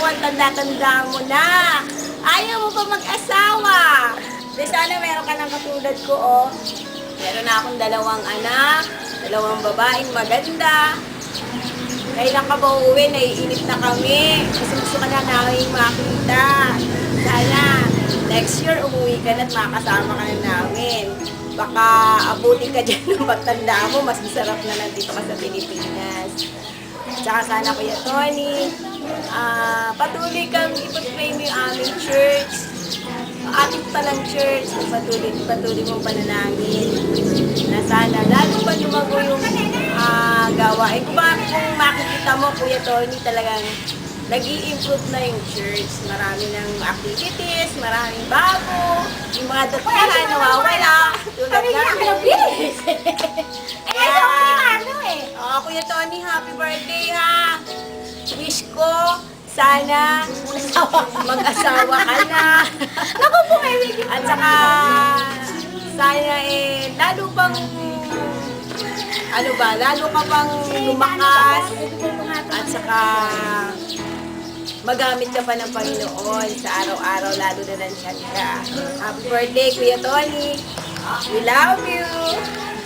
naman, tanda-tanda mo na. Ayaw mo pa mag-asawa. Di sana meron ka ng katulad ko, oh. Meron na akong 2 anak, 2 babaeng maganda. Kailan ka ba uuwi? Naiinip na kami. Gusto ka na namin makita. Sana, next year umuwi ka na at makasama ka na namin. Baka abutin ka dyan ng pagtanda mo, mas masarap na nandito ka sa Pilipinas. Tsaka sana, Kuya Tony, patuloy kang ipag-pray mo yung aming church. Ating palang church, patuloy mong panalangin na sana lalo pa lumago yung gawain. Kung makikita mo, Kuya Tony, talagang nag-i-improve na yung church. Marami ng activities, maraming bago, yung mga datihan nawawala. Tulad namin. Kuya Tony, happy birthday ha! Wish ko, sana mag-asawa ka na. Naku po, may video. At saka, sana lalo pang, lalo ka pang lumakas. At saka, magamit ka pa ng Panginoon sa araw-araw, lalo na nandiyan ka. Happy birthday, Kuya Tony. We love you.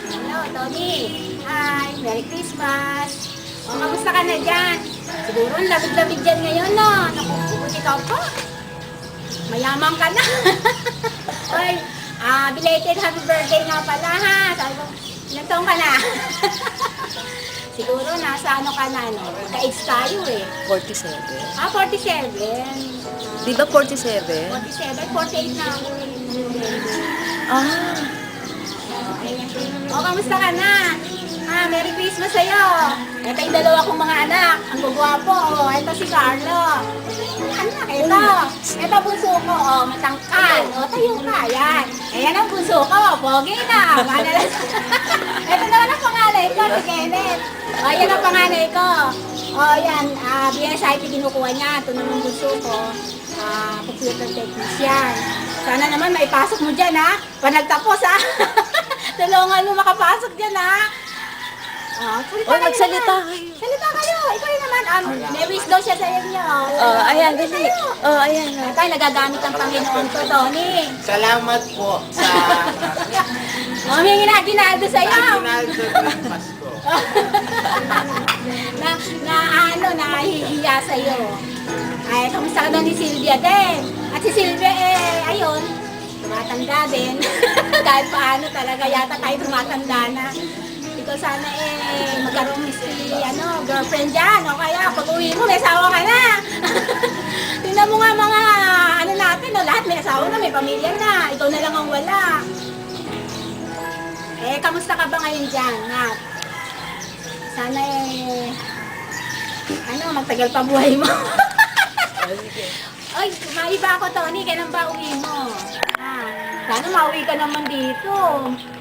Hello, Tony. Hi, Merry Christmas. O, kamusta ka na dyan? Siguro ang labig-labig dyan ngayon, no? Naku, ikaw pa. Mayaman ka na. Oy, belated happy birthday nga pala, ha? Sabi ko, ilang taong ka na? Siguro nasa ano ka na, no? Ka-age tayo, eh. 47. 47. Di ba 47? 47, 48 na ako, eh. Ah, O, kamusta ka na? Merry Christmas sa'yo. Ito yung 2 kong mga anak. Ang gugwapo. O, ito si Carlo. Anak, ito bunso ko. O, matangkal. O, tayo ka. Yan. Ayan ang bunso ko. Pogi na. Ito naman ang panganay ko, si Kenneth. O, yan ang panganay ko. O, yan. BSIT kinukuha niya. Ito naman bunso ko. Computer technician. Sana naman maipasok mo dyan, ha? Pag nagtapos, ha? Tulungan mo makapasok dyan, ha? magsalita kayo. Salita kayo. Ikaw yun naman. May wish daw siya sa inyo. Ayan, dali. Ayan. Ito, nagagamit ang Panginoon ko, Tony. Salamat po sa May ginaldo sa'yo. Ginaldo ng Pasko. Nahihiya sa'yo. Ay, kamusta ka daw ni Sylvia din? At si Sylvia, ayun, tumatanda din. Kahit paano talaga, yata tayo tumatanda na. Ikaw sana magkaroon si girlfriend dyan. O kaya pag uwi mo, may asawa ka na. Tingnan mo nga mga natin, lahat may asawa na, may pamilya na. Ikaw na lang ang wala. Kamusta ka ba ngayon dyan, Nat? Sana magtagal pa buhay mo. Ay, maiba ako, Tony. Kailan ba uwi mo? Sana mauwi ka naman dito.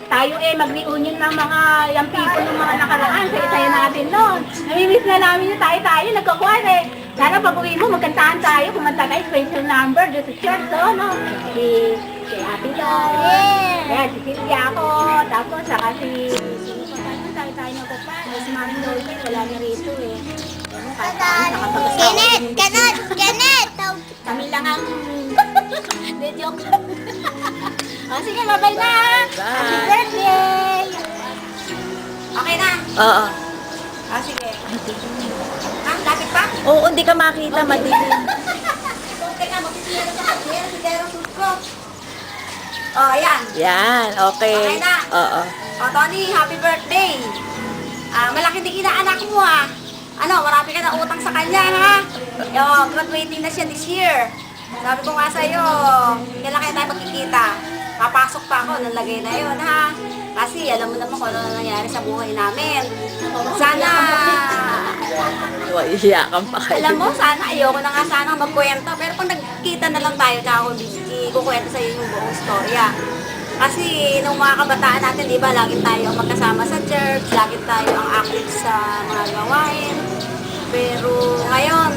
Tayo mag-reunion ng mga young people ng mga nakaraan. Saya-saya natin noon. Namimiss na namin yung tayo-tayo. Nagkakuhan eh. Sana pag uwi mo, magkantahan tayo. Kumanta tayo, special number. Doon sa church, no? Si Ate Loy. Kaya si Sylvia ako. Tapos saka sino pa tayo? Tayo-tayo na ko pa. Si Mami Loy, wala na rito eh. Kenneth! Kami lang ang... Hindi, joke. Sige, bye-bye na! Happy birthday! Okay na? Oo. Sige. Lapit pa? Oo, hindi ka makita, madilim. Teka, magsisira ka. Sira suit ko. Ayan. Yan, okay. Okay na? Oo. Tony, happy birthday! Malaki din inaanak mo, ha? Marami ka na utang sa kanya, ha? Graduating na siya this year. Sabi ko nga sa'yo, kailan kaya tayo magkikita? Papasok pa ako, nalagay na yun, ha? Kasi alam mo naman kung ano nangyari sa buhay namin. Sana, Iyakan pa kayo. alam mo, sana ayoko na nga sana magkwento. Pero kung nagkita na lang tayo, tsaka ako ikukwento sa'yo yung buong storya. Kasi nung mga kabataan natin, di ba, lagi tayo ang magkasama sa church, lagi tayo ang active sa mga gawain. Pero ngayon,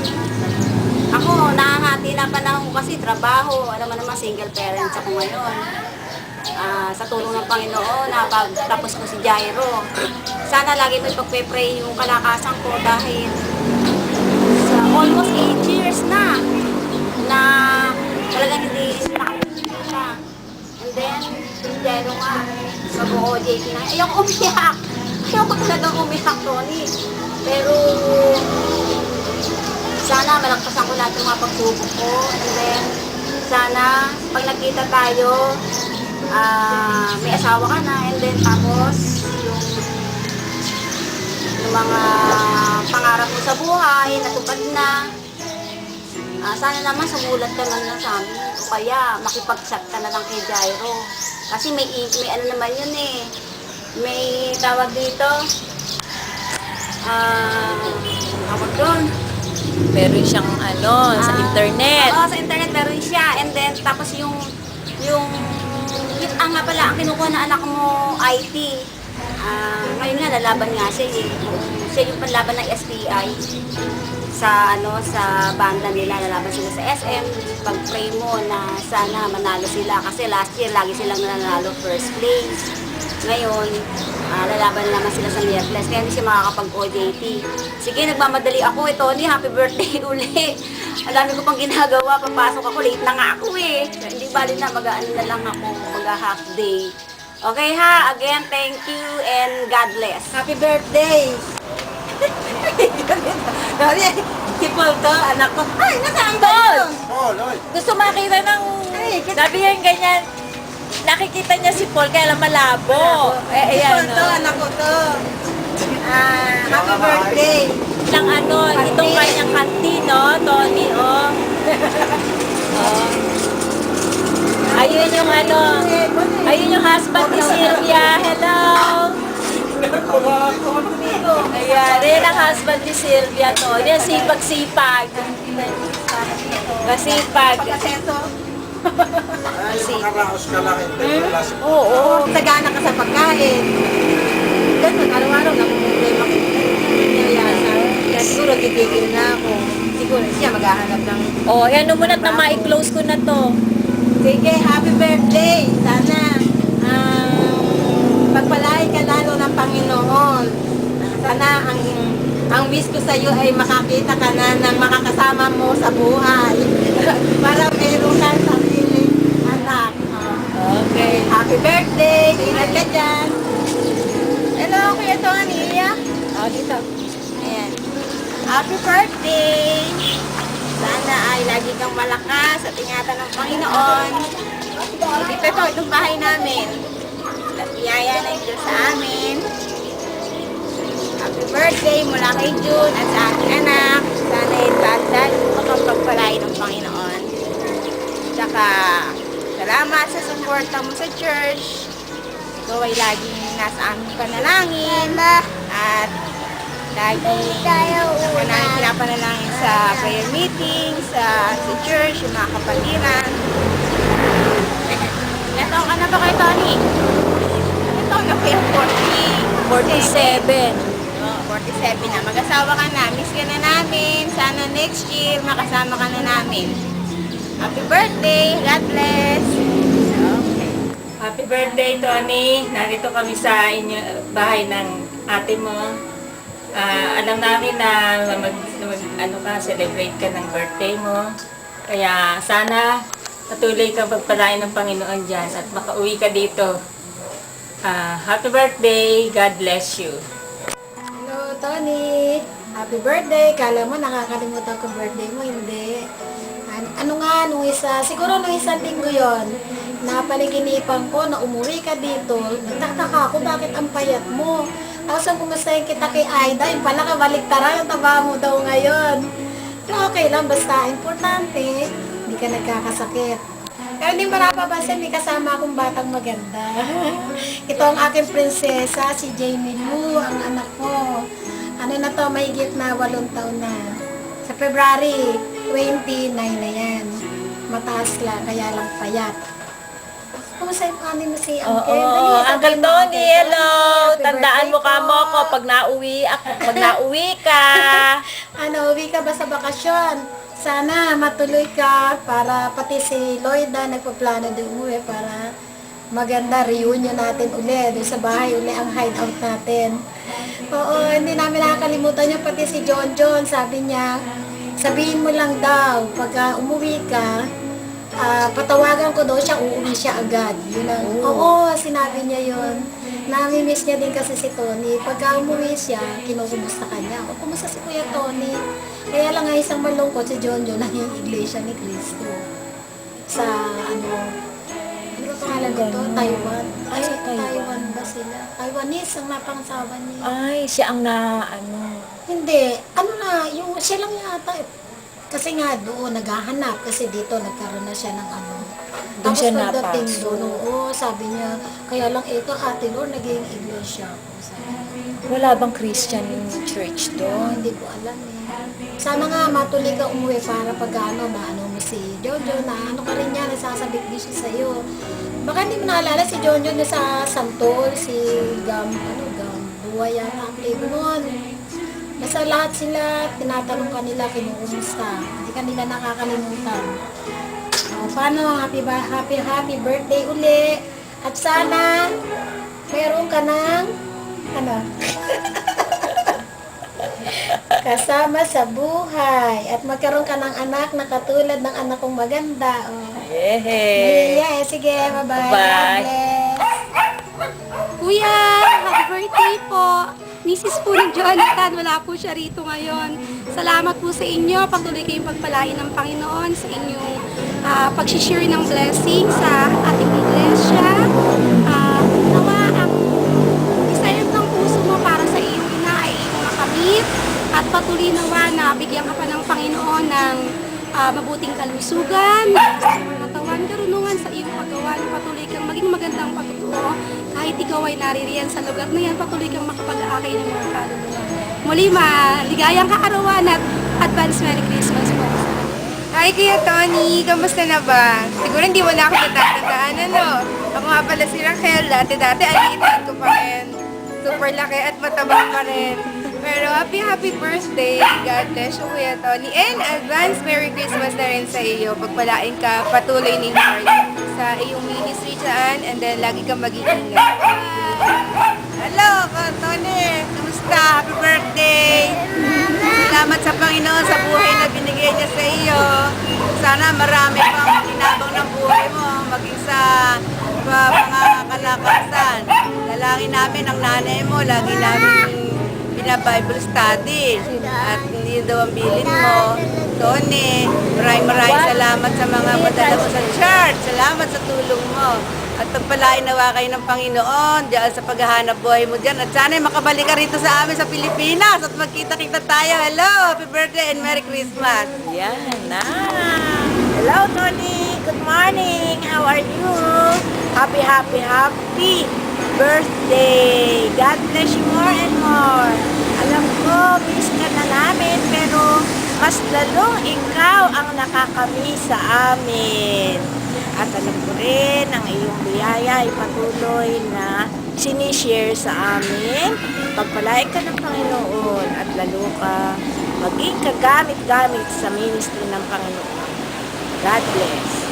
ako, nakangati na panahon ko kasi trabaho. Alam mo naman, single parents ako ngayon. Sa tulong ng Panginoon, tapos ko si Jairo. Sana lagi mo ipagpe-pray yung kalakasan ko dahil sa almost 8 years na. ayoko umiyak. Ayoko talagang umiyak, Tony. Pero, sana malagpasan ko lahat ng mga pagsubok ko. And then, sana, pag nagkita tayo, may asawa ka na. And then, tapos, yung mga pangarap mo sa buhay, natupad na. Sana naman sumulat ka man lang sa amin. O kaya, makipag-chat ka na lang kay Jairo. Kasi may ano naman yun eh. May tawag dito. Tawag doon. Meron siyang sa internet. Oo, sa internet meron siya. And then, tapos yung nga pala, ang kinukuha na anak mo, IT. Ngayon nga, lalaban nga siya eh. Siya yung panlaban ng STI. Sa banda nila, lalaban sila sa SM. Pag-pray mo na sana manalo sila. Kasi last year, lagi silang nanalo first place. Ngayon, lalaban naman sila sa Miyerkules. Kaya hindi siya makakapag-OJT. Sige, nagmamadali ako. Tony, happy birthday uli. Ang dami ko pang ginagawa. Papasok ako, late na nga ako eh. Hindi bali na, mag-ano na lang ako. Mag-half day. Okay ha, again, thank you and God bless. Happy birthday! Dali, si Paul to, anak ko. Ay, nasaan ba yun? Oh, Lloyd. Gusto makita ng... Sabi yan ganyan. Nakikita niya si Paul kaya lang malabo. Si Paul Ayan, to, anak ko to. Happy birthday! Ng itong kanyang kanti, no? Tony, oh. Oh. Ayun yung ayun yung husband ni Sylvia. Hello! Ayan, yun ang husband ni Sylvia, to. Yan, sipag-sipag. Masipag. Ay, makaraos ka lang. Hindi wala si Oo, sagana ka sa pagkain. Ganun, araw-araw namumulay makiyayasan. Kaya siguro titigil na ako. Siguro siya maghahanap ng... Oh, yan, numunat na ma-close ko na to. Sige, happy birthday! Sana pagpalain ka lalo ng Panginoon. Sana ang wish ko sa iyo ay makakita ka na ng makakasama mo sa buhay. Para mayroon kang sariling anak. Okay. Happy birthday! Ingat ka dyan! Hello, Kuya Tony. Oh, dito. Ayan. Happy birthday! Sana ay lagi kang malakas at ingatan ng Panginoon. Dito itong bahay namin. Biyaya na ito sa amin. Happy birthday mula kay June at sa aking anak. Sana ay lalo makapagpalay ng Panginoon. Tsaka, salamat sa suporta mo sa church. Ikaw ay laging nasa aming panalangin. At laging ako namin pinapanalangin sa prayer meeting, sa church, yung mga kapatiran. Ilan taon ka na ba kay Tony? Ano taon na kaya? 47. 47 na. Mag-asawa ka na. Miss ka na namin. Sana next year makasama ka na namin. Happy birthday. God bless. Happy birthday, Tony. Narito kami sa bahay ng ate mo. Alam namin na celebrate ka ng birthday mo. Kaya sana patuloy kang pagpalain ng Panginoon dyan at makauwi ka dito. Happy birthday. God bless you. Hello, Tony. Happy birthday. Kala mo nakakalimutan ko birthday mo, hindi. Siguro nung isang linggo yon, napaliginipan ko na umuwi ka dito. Nagtataka ako bakit ang payat mo. Tapos ang kumustahin kita kay Aida, yung pala kabaliktaran, yung taba mo daw ngayon. Pero okay lang, basta importante, hindi ka nagkakasakit. Pero hindi mo napapansin, may kasama akong batang maganda. Ito ang aking prinsesa, si Jamie Lu, ang anak ko. Ano na to, mahigit na 8 taon na. Sa February 29 na yan. Mataas lang, kaya lang payat. Kumusta yung ani mo si Uncle? Oo, Dali, Uncle sabihin mo, Tony, Uncle hello. Tony, happy Tandaan mo birthday ka mo ako pag nauwi ka. uwi ka ba sa bakasyon? Sana matuloy ka para pati si Lloyda nagpaplano din umuwi para maganda reunion natin uli. Doon sa bahay uli ang hideout natin. Oo, hindi namin nakakalimutan yung pati si John John. Sabi niya, sabihin mo lang daw pagka umuwi ka, patawagan ko daw siya, uuwi siya agad. Yun ang, oo, sinabi niya yun. Nami-miss niya din kasi si Tony. Pagka umuwi siya, kinukumusta ka niya. O, kumusta si Kuya Tony? Kaya lang nga isang malungkot si John lang yung iglesia ni Cristo. Sa ano ba pangalan dito? Taiwan. Ay, Sa Taiwan. Taiwan ba sila? Taiwanese ang napangasawa niya. Ay, siya ang Hindi. Ano na, yung siya lang yata. Kasi nga doon, naghahanap. Kasi dito, nagkaroon na siya ng ano. Doon siya pagdating napasok. doon, oo, sabi niya, kaya lang ito, Ate Lord, naging iglesia ko. Sabi niya. wala bang Christian church Oh, doon? hindi ko alam eh. Sana nga matuloy ka umuwi para pag ano, maano mo si Jojo na ano ka rin niya, nasasabit din siya sa'yo. Baka hindi mo naalala si Jojo na sa Santol, si Buwa yata ang play noon. Basta lahat sila, tinatanong kanila, kinukumusta. Hindi kanila nakakalimutan. Oh, paano? Happy birthday uli. At sana, meron ka ng, ano? Kasama sa buhay. At magkaroon ka ng anak na katulad ng anak kong maganda. Oh. Yehey! Yeah, sige, bye-bye. Bye-bye. God bless. Kuya, happy birthday po. Mrs. po ni Jonathan, wala po siya rito ngayon. Salamat po sa inyo. Patuloy kayong pagpalain ng Panginoon sa inyong pag-share ng blessing sa ating iglesia. Nawa ang desire ng puso mo para sa iyong ina ay iyong makamit. At patuloy nawa na bigyan ka pa ng Panginoon ng mabuting kalusugan, sa katawan, karunungan sa iyong paggawa. Patuloy kang maging magandang pagtuturo. Kahit ikaw ay naririyan sa lugar na yan, patuloy kang makapag-aakay ng mga kaluluwa. Muli, maligayang kaarawan at advance Merry Christmas po. Hi Kuya Tony, kamusta na ba? Siguro hindi mo na ako natatandaan, ano? Ako nga pala si Raquel, dati alitan ko pa rin. Super laki at matabang pa rin. Pero happy birthday, God bless you Kuya Tony. And advance Merry Christmas na rin sa iyo. Pagpalain ka patuloy ni Lord sa iyong ministry dyan, and then lagi kang mag-iingat. Hello, Tony. Kamusta? Happy birthday. Salamat sa Panginoon sa buhay na binigay niya sa iyo. Sana marami pang tinabang ng buhay mo, maging sa pangangakalakasan. Dalangin namin ang nanay mo, lagi namin Bible study. At hindi daw ang bilin mo. Tony, maraming salamat sa mga madala mo sa church. Salamat sa tulong mo. At pagpalain nawa kayo ng Panginoon diyan sa paghahanap buhay mo diyan. At sana makabalik ka rito sa amin sa Pilipinas at magkita-kita tayo. Hello, happy birthday and Merry Christmas. Yan na! Hello, Tony. Good morning. How are you? Happy birthday. God bless you more and more. Alam ko, miss ka na namin, pero mas lalong ikaw ang nakakamiss sa amin. At alam ko rin, ang iyong biyaya ay patuloy na sinishare sa amin. Pagpalain ka ng Panginoon at lalo ka maging kagamit-gamit sa ministry ng Panginoon. God bless.